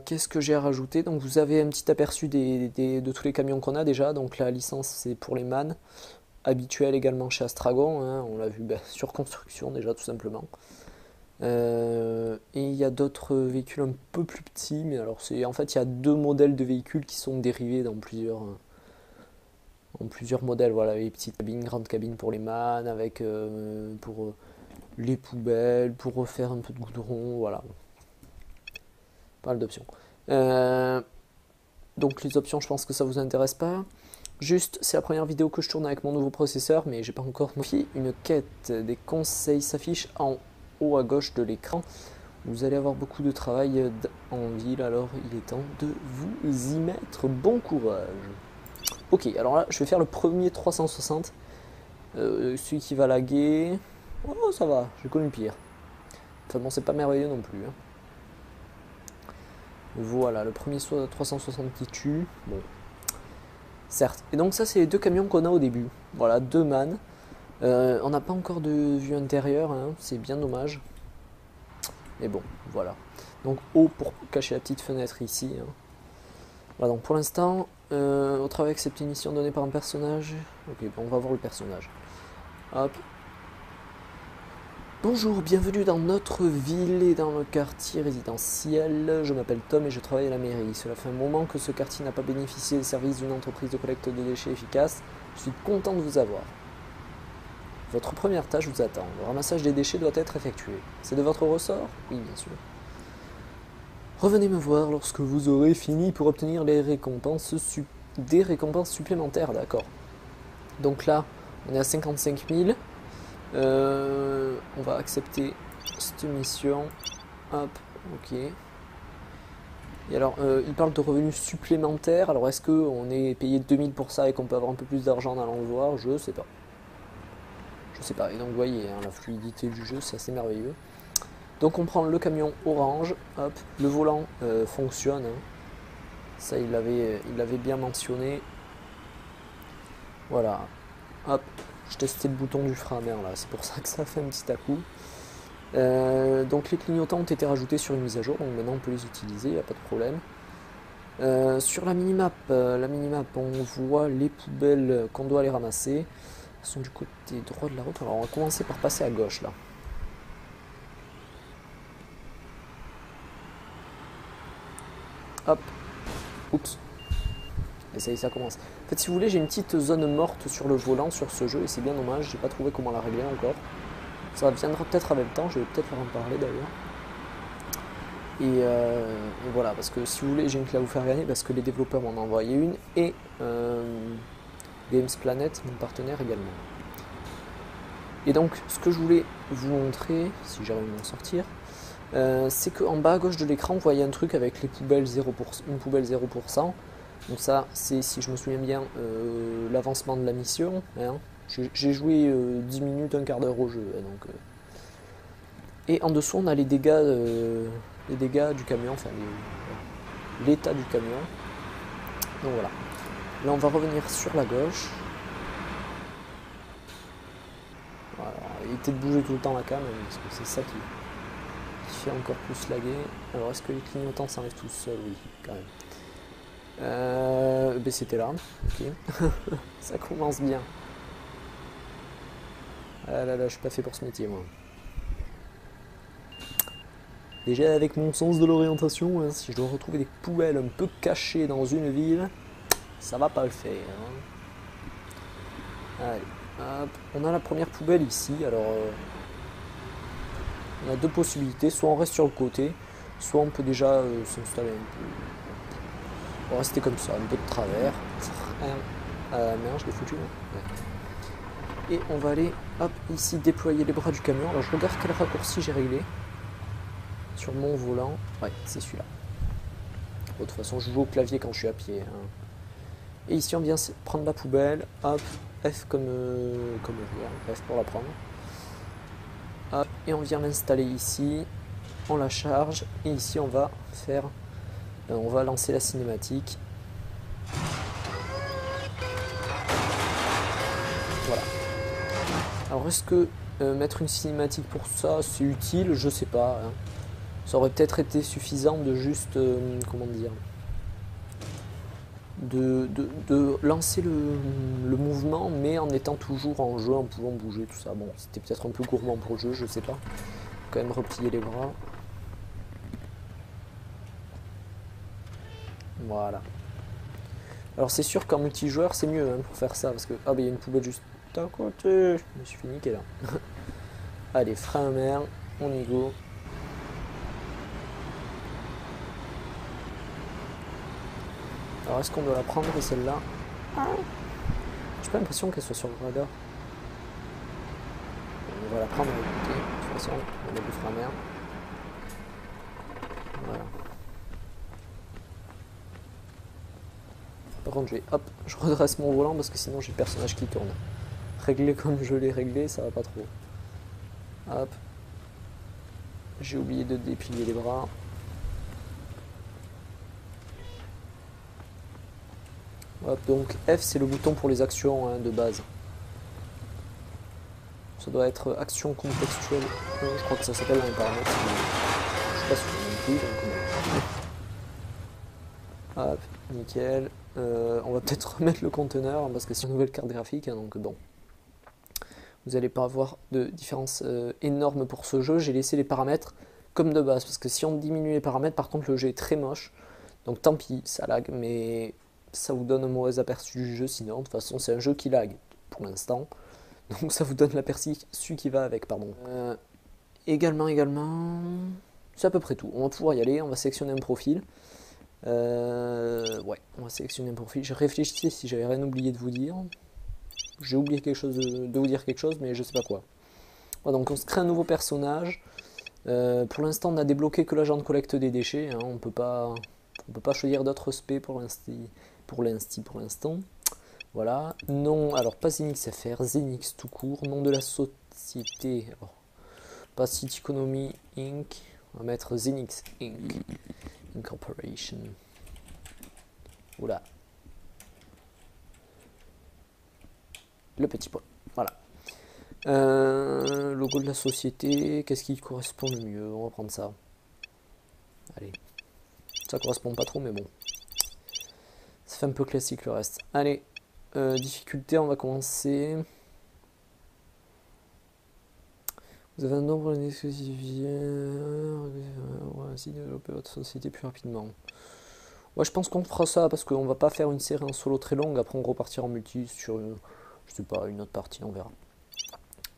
Qu'est-ce que j'ai à rajouter? Donc vous avez un petit aperçu de tous les camions qu'on a déjà. Donc la licence c'est pour les MAN, habituel également chez Astragon, hein, on l'a vu sur construction déjà tout simplement. Et il y a d'autres véhicules un peu plus petits, mais alors en fait il y a 2 modèles de véhicules qui sont dérivés dans plusieurs modèles. Voilà, les petites cabines, grandes cabines pour les MAN, avec pour les poubelles, pour refaire un peu de goudron, voilà. Pas mal d'options. Donc les options, je pense que ça vous intéresse pas. Juste, c'est la première vidéo que je tourne avec mon nouveau processeur, mais j'ai pas encore modifié. Une quête des conseils s'affiche en haut à gauche de l'écran. Vous allez avoir beaucoup de travail en ville, alors il est temps de vous y mettre. Bon courage. Ok, alors là, je vais faire le premier 360. Celui qui va laguer. Oh, ça va, j'ai connu pire. Enfin bon, c'est pas merveilleux non plus. Hein. Voilà, le premier 360 qui tue. Bon. Certes. Et donc ça, c'est les 2 camions qu'on a au début. Voilà, 2 MAN. On n'a pas encore de vue intérieure, hein, c'est bien dommage. Mais bon, voilà. Donc haut pour cacher la petite fenêtre ici. Hein. Voilà, donc pour l'instant, au travail avec cette mission donnée par un personnage. Ok, bon, on va voir le personnage. Hop. Bonjour, bienvenue dans notre ville et dans le quartier résidentiel. Je m'appelle Tom et je travaille à la mairie. Cela fait un moment que ce quartier n'a pas bénéficié des services d'une entreprise de collecte de déchets efficace. Je suis content de vous avoir. Votre première tâche vous attend. Le ramassage des déchets doit être effectué. C'est de votre ressort? Oui, bien sûr. Revenez me voir lorsque vous aurez fini pour obtenir des récompenses supplémentaires, d'accord. Donc là, on est à 55 000. On va accepter cette mission. Hop, ok. Et alors, il parle de revenus supplémentaires. Alors, est-ce qu'on est payé 2000 pour ça et qu'on peut avoir un peu plus d'argent en allant le voir? Je sais pas. Je sais pas. Et donc, vous voyez, hein, la fluidité du jeu, c'est assez merveilleux. Donc, on prend le camion orange. Hop, le volant fonctionne. Hein. Ça, il l'avait bien mentionné. Voilà. Hop. Je testais le bouton du frein à main là, c'est pour ça que ça fait un petit à-coup. Donc les clignotants ont été rajoutés sur une mise à jour, donc maintenant on peut les utiliser, il n'y a pas de problème. Sur la minimap, on voit les poubelles qu'on doit aller ramasser. Elles sont du côté droit de la route, alors on va commencer par passer à gauche là. Hop, oups. Et ça y est, ça commence. En fait, si vous voulez, j'ai une petite zone morte sur le volant sur ce jeu et c'est bien dommage, j'ai pas trouvé comment la régler encore. Ça viendra peut-être avec le temps, je vais peut-être leur en parler d'ailleurs. Et voilà, parce que si vous voulez, j'ai une clé à vous faire gagner parce que les développeurs m'en ont envoyé une et Games Planet, mon partenaire également. Et donc, ce que je voulais vous montrer, si j'arrive à m'en sortir, c'est qu'en bas à gauche de l'écran, vous voyez un truc avec les poubelles 0%, une poubelle 0%. Donc ça, c'est, si je me souviens bien, l'avancement de la mission. Hein. J'ai joué 10 minutes, un quart d'heure au jeu. Hein, donc, Et en dessous, on a les dégâts du camion, enfin l'état du camion. Donc voilà. Là, on va revenir sur la gauche. Voilà. Éviter de bouger tout le temps la cam, parce que c'est ça qui fait encore plus laguer. Alors, est-ce que les clignotants s'enlèvent tout seuls? Oui, quand même. Ben c'était là, ok. Ça commence bien. Ah là là, je suis pas fait pour ce métier moi. Déjà avec mon sens de l'orientation, hein, si je dois retrouver des poubelles un peu cachées dans une ville, ça va pas le faire. Hein. Allez, hop. On a la première poubelle ici, alors on a 2 possibilités, soit on reste sur le côté, soit on peut déjà s'installer un peu. On va rester comme ça, un peu de travers. Merde, je l'ai foutu là. Ouais. Et on va aller, hop, ici déployer les bras du camion. Alors je regarde quel raccourci j'ai réglé. Sur mon volant. Ouais, c'est celui-là. De toute façon, je joue au clavier quand je suis à pied. Hein. Et ici, on vient prendre la poubelle. Hop, F comme rien. F pour la prendre. Hop, et on vient l'installer ici. On la charge. Et ici, on va faire... on va lancer la cinématique. Voilà. Alors, est-ce que mettre une cinématique pour ça, c'est utile? Je sais pas. Hein. Ça aurait peut-être été suffisant de juste... comment dire, de lancer le mouvement, mais en étant toujours en jeu, en pouvant bouger, tout ça. Bon, c'était peut-être un peu gourmand pour le jeu, je sais pas. Quand même replier les bras. Voilà. Alors c'est sûr qu'en multijoueur, c'est mieux hein, pour faire ça, parce que... Ah, bah il y a une poubelle juste à côté. Je me suis fait niquer là. Allez, frein à main, on y go. Alors est-ce qu'on doit la prendre celle-là? J'ai pas l'impression qu'elle soit sur le radar. On va la prendre, écoutez. De toute façon, on a du frein à main. Voilà. Par contre, je redresse mon volant parce que sinon j'ai le personnage qui tourne. Régler comme je l'ai réglé, ça va pas trop. Hop. J'ai oublié de déplier les bras. Hop, donc F c'est le bouton pour les actions hein, de base. Ça doit être action contextuelle. Je crois que ça s'appelle dans les paramètres. Je suis pas sûr non plus. Donc, hop, nickel. On va peut-être remettre le conteneur hein, parce que c'est une nouvelle carte graphique. Hein, donc bon. Vous n'allez pas avoir de différence énorme pour ce jeu. J'ai laissé les paramètres comme de base. Parce que si on diminue les paramètres, par contre le jeu est très moche. Donc tant pis, ça lag. Mais ça vous donne un mauvais aperçu du jeu. Sinon, de toute façon, c'est un jeu qui lag pour l'instant. Donc ça vous donne l'aperçu qui va avec, pardon. Également, c'est à peu près tout. On va pouvoir y aller, on va sélectionner un profil. Ouais, on va sélectionner un profil. J'ai réfléchi si j'avais rien oublié de vous dire. J'ai oublié quelque chose de vous dire quelque chose, mais je sais pas quoi. Voilà, donc on se crée un nouveau personnage. Pour l'instant, on a débloqué que l'agent de collecte des déchets. Hein. On peut pas choisir d'autres spé pour l'instant. Voilà, nom, alors pas Zenix FR, Zenix tout court, nom de la société, alors, pas City Economy Inc, on va mettre Zenix Inc, Incorporation, oula, le petit point, voilà, logo de la société, qu'est-ce qui correspond le mieux, on va prendre ça, allez, ça correspond pas trop mais bon, ça fait un peu classique le reste, allez. Difficulté, on va commencer. Vous avez un nombre d'exclusifs. Ainsi développer votre société plus rapidement. Ouais, je pense qu'on fera ça parce qu'on va pas faire une série en solo très longue. Après, on repartira en multi sur, je sais pas, une autre partie, on verra.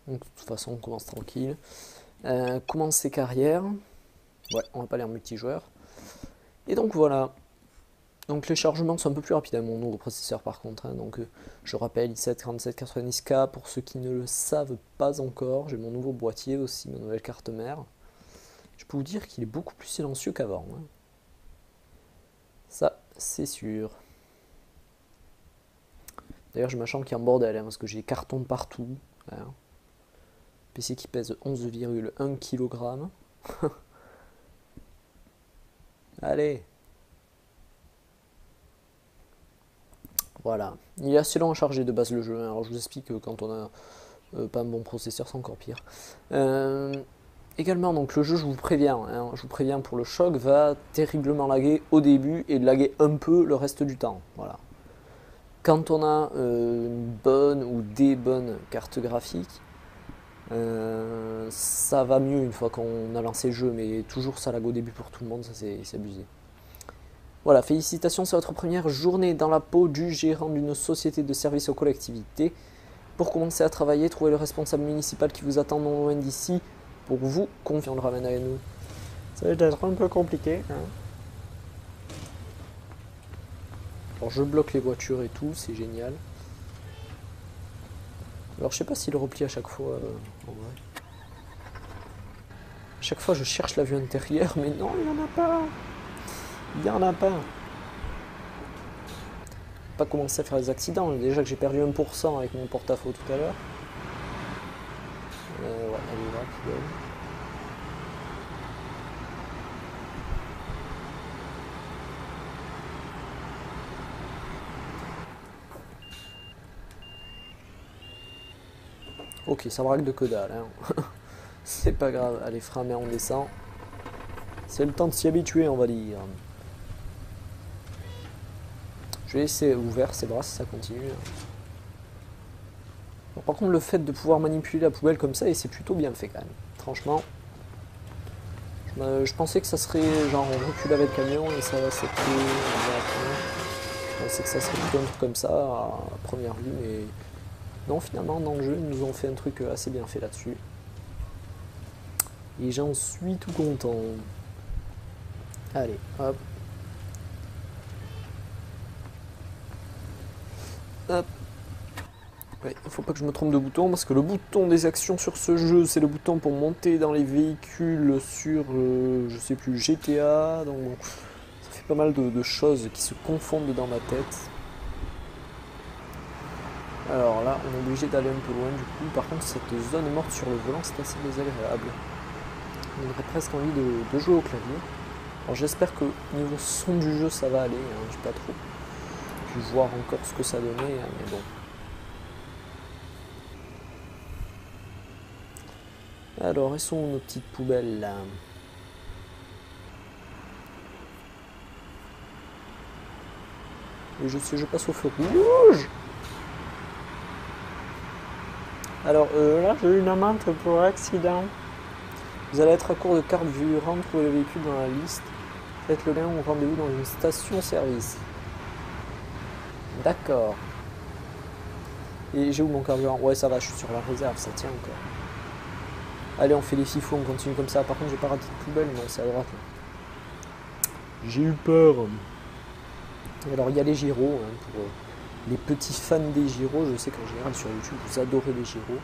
Donc, de toute façon, on commence tranquille. Commencer carrière. Ouais, on va pas aller en multijoueur. Et donc voilà. Donc les chargements sont un peu plus rapides à mon nouveau processeur par contre. Hein. Donc je rappelle i7-4790K pour ceux qui ne le savent pas encore. J'ai mon nouveau boîtier aussi, ma nouvelle carte mère. Je peux vous dire qu'il est beaucoup plus silencieux qu'avant. Hein. Ça, c'est sûr. D'ailleurs, j'ai ma chambre qui est en bordel hein, parce que j'ai des cartons partout. Hein. PC qui pèse 11,1 kg. Allez. Voilà, il est assez long à charger de base le jeu, alors je vous explique que quand on a pas un bon processeur c'est encore pire. Également donc le jeu je vous préviens, hein, pour le choc va terriblement laguer au début et laguer un peu le reste du temps. Voilà. Quand on a une bonne ou des bonnes cartes graphiques, ça va mieux une fois qu'on a lancé le jeu, mais toujours ça lag au début pour tout le monde, ça c'est abusé. Voilà, félicitations, c'est votre première journée dans la peau du gérant d'une société de services aux collectivités. Pour commencer à travailler, trouvez le responsable municipal qui vous attend non loin d'ici pour vous confier. On le ramène avec nous. Ça va être un peu compliqué. Hein. Alors je bloque les voitures et tout, c'est génial. Alors je sais pas s'il replie à chaque fois, en vrai. À chaque fois je cherche la vue intérieure, mais non, il n'y en a pas. Il n'y en a pas. Pas commencer à faire des accidents. Déjà que j'ai perdu 1% avec mon porte-à-faux tout à l'heure. Ouais, elle est là, poubelle. Ok, ça braque de que dalle. Hein. C'est pas grave. Allez, frein, mais on descend. C'est le temps de s'y habituer, on va dire. Je vais laisser ouvert ces bras si ça continue. Bon, par contre, le fait de pouvoir manipuler la poubelle comme ça, et c'est plutôt bien fait quand même. Franchement, je pensais que ça serait genre on recule avec le camion et ça va s'écouler directement. Je pensais que ça serait plutôt un truc comme ça à première vue, mais non, finalement, dans le jeu, ils nous ont fait un truc assez bien fait là-dessus. Et j'en suis tout content. Allez, hop. Hop. Ouais, il faut pas que je me trompe de bouton parce que le bouton des actions sur ce jeu, c'est le bouton pour monter dans les véhicules sur, je sais plus, GTA. Donc bon, ça fait pas mal de choses qui se confondent dans ma tête. Alors là, on est obligé d'aller un peu loin du coup. Par contre, cette zone morte sur le volant, c'est assez désagréable. On aurait presque envie de jouer au clavier. Alors j'espère que niveau son du jeu, ça va aller. Hein, je sais pas trop. Je vais voir encore ce que ça donnait, hein, mais bon. Alors, où sont nos petites poubelles là? Et je passe au feu rouge. Alors là, j'ai eu une amende pour accident. Vous allez être à court de carte vue. Rentrez le véhicule dans la liste. Faites le lien ou rendez-vous dans une station-service. D'accord. Et j'ai où mon carburant? Ouais, ça va, je suis sur la réserve, ça tient encore. Allez, on fait les fifous, on continue comme ça. Par contre, j'ai pas raté de poubelle, non, c'est à droite. J'ai eu peur. Et alors, il y a les gyros. Hein, pour les petits fans des gyros, je sais qu'en général sur YouTube, vous adorez les gyros.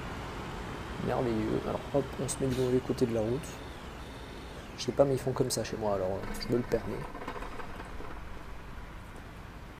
Merveilleux. Alors, hop, on se met du mauvais côté de la route. Je sais pas, mais ils font comme ça chez moi, alors je me le permets.